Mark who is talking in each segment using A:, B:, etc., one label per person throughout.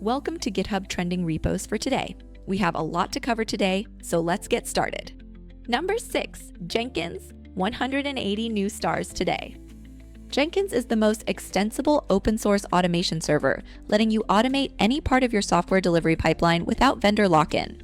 A: Welcome to GitHub Trending Repos for today. We have a lot to cover today, so let's get started. Number 6, Jenkins, 180 new stars today. Jenkins is the most extensible open-source automation server, letting you automate any part of your software delivery pipeline without vendor lock-in.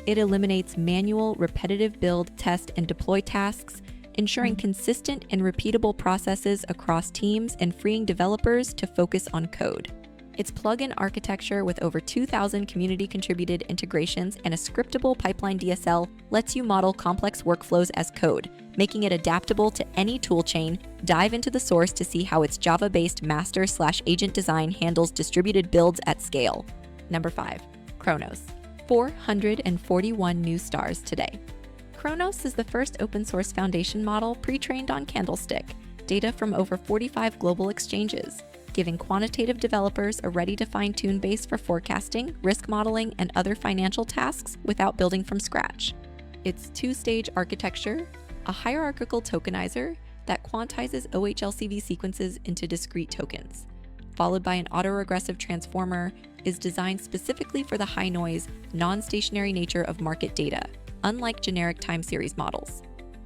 A: It eliminates manual, repetitive build, test, and deploy tasks, ensuring consistent and repeatable processes across teams and freeing developers to focus on code. Its plugin architecture with over 2,000 community-contributed integrations and a scriptable pipeline DSL lets you model complex workflows as code, making it adaptable to any toolchain. Dive into the source to see how its Java-based master/agent design handles distributed builds at scale. Number 5, Kronos, 441 new stars today. Kronos is the first open-source foundation model pre-trained on Candlestick, data from over 45 global exchanges, giving quantitative developers a ready-to-fine-tune base for forecasting, risk modeling, and other financial tasks without building from scratch. Its two-stage architecture, a hierarchical tokenizer that quantizes OHLCV sequences into discrete tokens, followed by an autoregressive transformer, is designed specifically for the high-noise, non-stationary nature of market data, unlike generic time series models.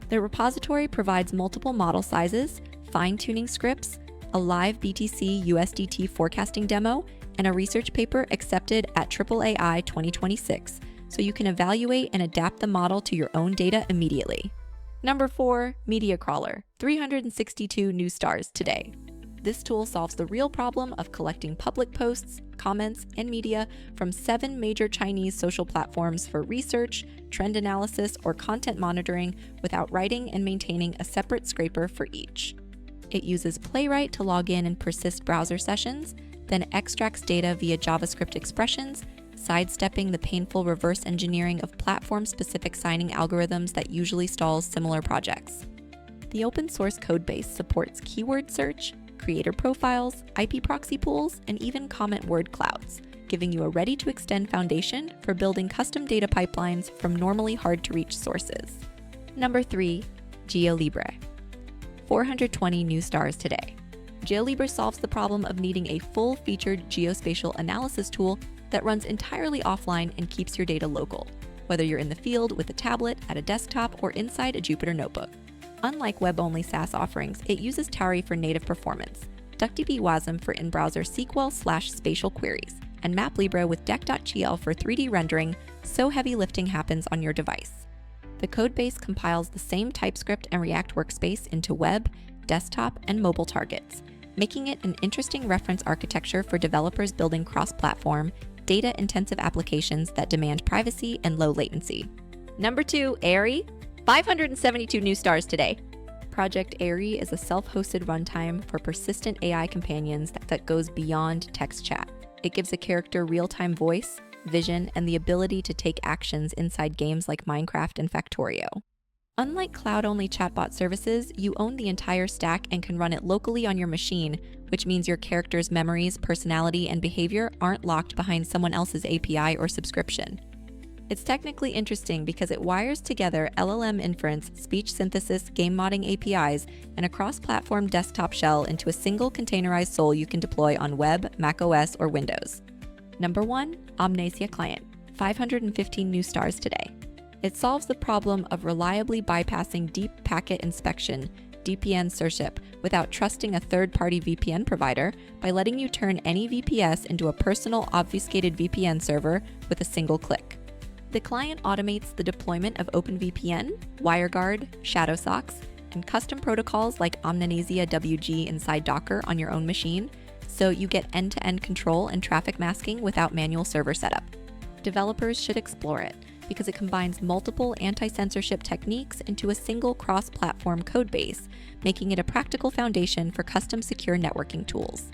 A: The repository provides multiple model sizes, fine-tuning scripts, a live BTC USDT forecasting demo, and a research paper accepted at AAAI 2026, so you can evaluate and adapt the model to your own data immediately. Number 4, MediaCrawler, 362 new stars today. This tool solves the real problem of collecting public posts, comments, and media from 7 major Chinese social platforms for research, trend analysis, or content monitoring without writing and maintaining a separate scraper for each. It uses Playwright to log in and persist browser sessions, then extracts data via JavaScript expressions, sidestepping the painful reverse engineering of platform-specific signing algorithms that usually stalls similar projects. The open-source codebase supports keyword search, creator profiles, IP proxy pools, and even comment word clouds, giving you a ready-to-extend foundation for building custom data pipelines from normally hard-to-reach sources. Number 3, GeoLibre, 420 new stars today. GeoLibre solves the problem of needing a full-featured geospatial analysis tool that runs entirely offline and keeps your data local, whether you're in the field with a tablet, at a desktop, or inside a Jupyter notebook. Unlike web-only SaaS offerings, it uses Tauri for native performance, DuckDB WASM for in-browser SQL/spatial queries, and MapLibre with deck.gl for 3D rendering, so heavy lifting happens on your device. The codebase compiles the same TypeScript and React workspace into web, desktop, and mobile targets, making it an interesting reference architecture for developers building cross-platform, data-intensive applications that demand privacy and low latency. Number 2, Airi, 572 new stars today. Project Airi is a self-hosted runtime for persistent AI companions that goes beyond text chat. It gives a character real-time voice, vision, and the ability to take actions inside games like Minecraft and Factorio. Unlike cloud-only chatbot services, you own the entire stack and can run it locally on your machine, which means your character's memories, personality, and behavior aren't locked behind someone else's API or subscription. It's technically interesting because it wires together LLM inference, speech synthesis, game modding APIs, and a cross-platform desktop shell into a single containerized SOL you can deploy on web, macOS, or Windows. Number 1, amnezia-client, 515 new stars today. It solves the problem of reliably bypassing deep packet inspection, DPN censorship, without trusting a third-party VPN provider by letting you turn any VPS into a personal obfuscated VPN server with a single click. The client automates the deployment of OpenVPN, WireGuard, ShadowSocks, and custom protocols like amnezia-wpn inside Docker on your own machine, so you get end-to-end control and traffic masking without manual server setup. Developers should explore it because it combines multiple anti-censorship techniques into a single cross-platform codebase, making it a practical foundation for custom secure networking tools.